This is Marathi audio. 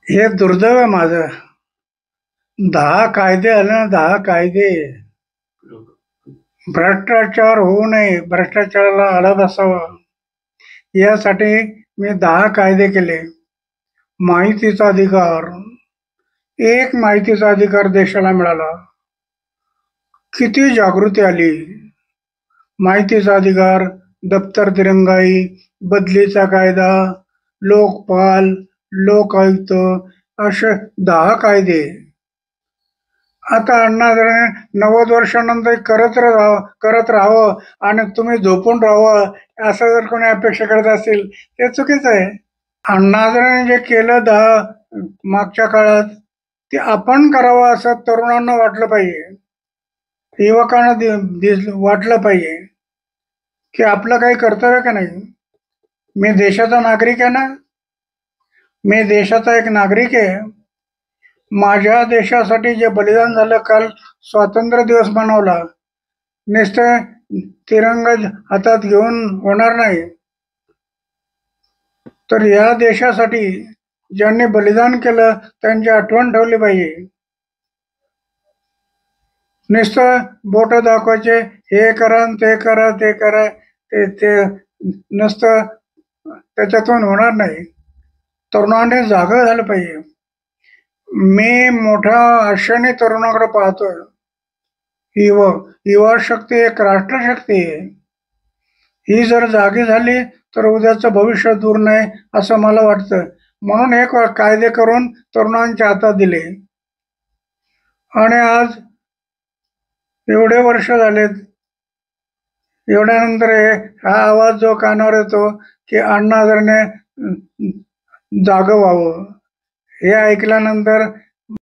हे दुर्दैव आहे माझं. 10 कायदे आले ना, 10 कायदे. भ्रष्टाचार होऊ नये, भ्रष्टाचाराला आळा बसावा यासाठी मी 10 कायदे केले. माहितीचा अधिकार, एक माहितीचा अधिकार देशाला मिळाला. किती जागृती आली. माहितीचा अधिकार, दप्तर दिरंगाई, बदलीचा कायदा, लोकपाल, लोकायुक्त असे 10 कायदे. आता अण्णा हजारे 90 वर्षानंतर करत राहावं आणि तुम्ही झोपून राहावं असं जर कोणी अपेक्षा करत असेल ते चुकीचं आहे. अण्णा हजारेने जे केलं मागच्या काळात ते आपण करावं असं तरुणांना वाटलं पाहिजे, युवकांना वाटलं पाहिजे की आपलं काही कर्तव्य का नाही. मी देशाचा नागरिक आहे ना, मी देशाचा एक नागरिक आहे. माझ्या देशासाठी जे बलिदान झालं, काल स्वातंत्र्य दिवस मनवला, नुसतं तिरंगा हातात घेऊन होणार नाही, तर या देशासाठी ज्यांनी बलिदान केलं त्यांची आठवण ठेवली पाहिजे. नुसतं बोट दाखवायचे, हे करा ते करा ते करा, ते नुसतं त्याच्यातून होणार नाही. तरुणांनी जागं झालं पाहिजे. मी मोठ्या आशेने तरुणाकडे पाहतोय. युवा शक्ती एक राष्ट्रशक्ती आहे. ही जर जागी झाली तर उद्याचं भविष्य दूर नाही असं मला वाटतं. म्हणून हे कायदे करून तरुणांच्या हातात दिले. आणि आज एवढे वर्ष झालेत, एवढ्यानंतर हा आवाज जो कानावर येतो की अण्णा हजारेने जागं व्हावं, हे ऐकल्यानंतर